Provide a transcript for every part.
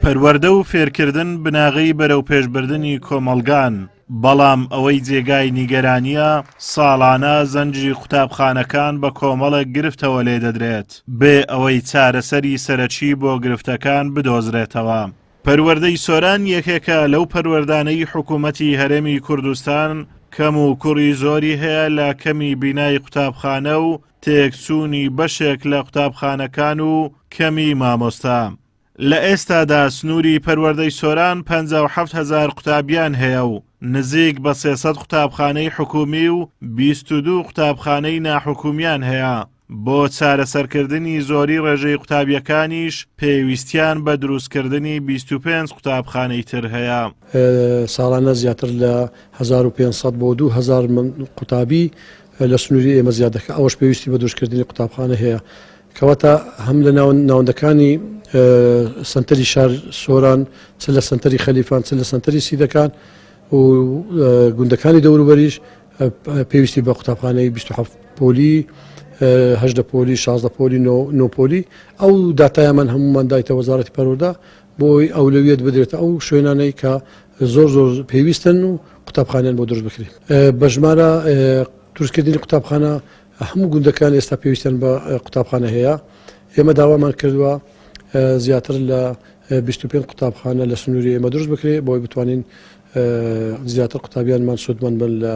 پەروەردە و فێرکردن بناغی بەرەو پێشبردننی کۆمەڵگان، بەڵام ئەوەی جێگای نیگەرانیە ساڵانە زەنجی قوتابخانەکان بە کۆمەڵێک گرفتەوە لێ دەدرێت بێ ئەوەی چارەسەری سەرەکی بۆ گرفتەکان بدۆزرێتەوە. پەروەردەی سۆران یەکێکە لەو پەروەردانەی حکوومەتی هەرێمی کوردستان کەم و کوڕی زۆری هەیە لە کەمی بینای قوتابخانە و تێکچوونی بەشێک لە قوتابخانەکان و کەمی مامۆستا. لە ئێستادا سنووری پەروەردەی سۆران 57,000 قوتابیان هەیە و نزیک بە 300 قوتابخانەی حکومی و 22 قوتابخانەی ناحکومیان هەیە. بۆ چارەسەرکردنی زۆری ڕێژەی قوتابیەکانیش پێویستیان بە دروستکردنی 25 قوتابخانەی تر هەیە. ساڵانە زیاتر لە 1500 بۆ 2000 قوتابی لە سنووری ئێمە زیاد دەکات. ئەوەش پێویستی بە دروستکردنی قوتابخانە هەیە. کەواتە هەم لە ناوەندەکانی سنتەری شار سۆران چ لە سنتەری خەلیفان چ لە سنتەری سیدەکان و گوندەکانی دەوروبەریش پێویستی بە قوتابخانەی 27 پۆلی 18 پۆلی 16 پۆلی 9 پۆلی ئەو داتایەمان هەمومان دایتە وەزارەتی پەروەردە بۆی ئەولەویەت بدرێتە ئەو شوێنانەی کە زۆر پێویستن و قوتابخانیان بۆ دروست بکرێت. بە ژمارە دروستکردنی قوتابخانە هەموو گوندەکان ئێستا پێویستیان بە قوتابخانە هەیە. ئێمە داوامان کردووە زیاتر لە 25 قوتابخانە لە سنووری ئێمە دروست بکرێت بۆی بتوانین زیاتر قوتابیانمان سودمەند بن لە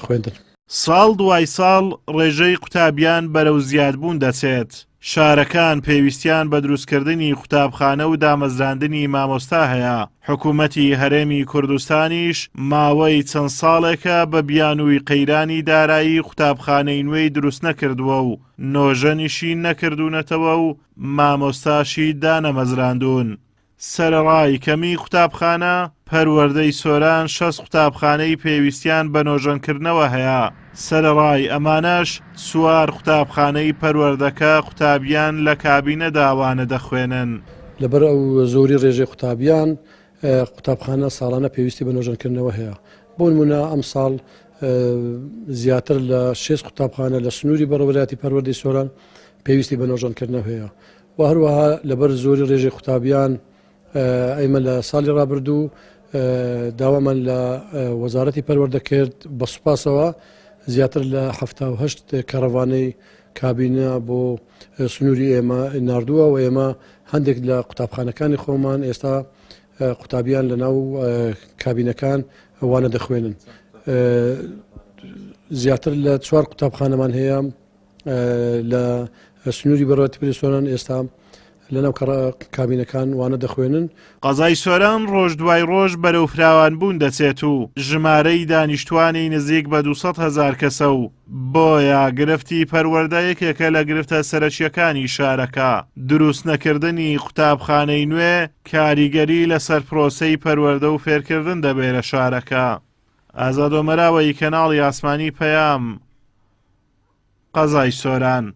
خوێندن. ساڵ دوای ساڵ ڕێژەی قوتابیان بەرەو زیادبوون دەچێت. شارەکان پێویستیان بە دروستکردنی قوتابخانە و دامەزراندنی مامۆستا هەیە. حکوومەتی هەرێمی کوردستانیش ماوەی چەند ساڵێکە بە بیانووی قەیرانی دارایی قوتابخانەی نوێی دروست نەکردووە و نۆژەنیشی نەکردوونەتەوە و مامۆستاشی دانەمەزراندون. سەرەڕای کەمی قوتابخانە پەروەردەی سۆران 6 قوتابخانەی پێویستیان بە نۆژەنکردنەوە هەیە. سەرەڕای ئەمانەش 4 قوتابخانەی پەروەردەکە قوتابیان لە کابینە داوانە دەخوێنن. لەبەر ئەو زۆری ڕێژەی قوتابیان قوتابخانە ساڵانە پێویستی بە نۆژەنکردنەوە هەیە. بۆ نمونە ئەم ساڵ زیاتر لە 6 قوتابخانە لە سنووری بەڕێوەبەری پەروەردەی سۆران پێویستی بە نۆژەنکردنەوە هەیە. و هەروەها لەبەر زۆری ڕێژەی قوتابیان ئەمە لە ساڵی ڕابردوو داوامان لە وەزارەتی پەروەردە کرد بە سوپاسەوە زیاتر لە 78 کەڕەوانەی کابینە بۆ سنووری ئێمە ناردووە و ئێمە هەندێک لە قوتابخانەکانی خۆمان ئێستا قوتابیان لە ناو کابینەکان وانە دەخوێنن. زیاتر لە 4 قوتابخانەمان هەیە لە سنووری بەڕێوەبەری سۆران ئێستا لەناو کابینەکان وانە دەخوێنن. قەزای سۆران ڕۆژ دوای ڕۆژ بەرەو فراوان بوون دەچێت و ژمارەی دانیشتوانی نزیک بە 200,000 کەسە و بۆیە گرفتی پەروەردە یەکێکە لە گرفتە سەرەکیەکانی شارەکە. دروست نەکردنی قوتابخانەی نوێ کاریگەری لەسەر پرۆسەی پەروەردە و فێرکردن دەبێرە شارەکە. ئازاد ئۆمەراوەی کەناڵی ئاسمانی پەیام، قەزای سۆران.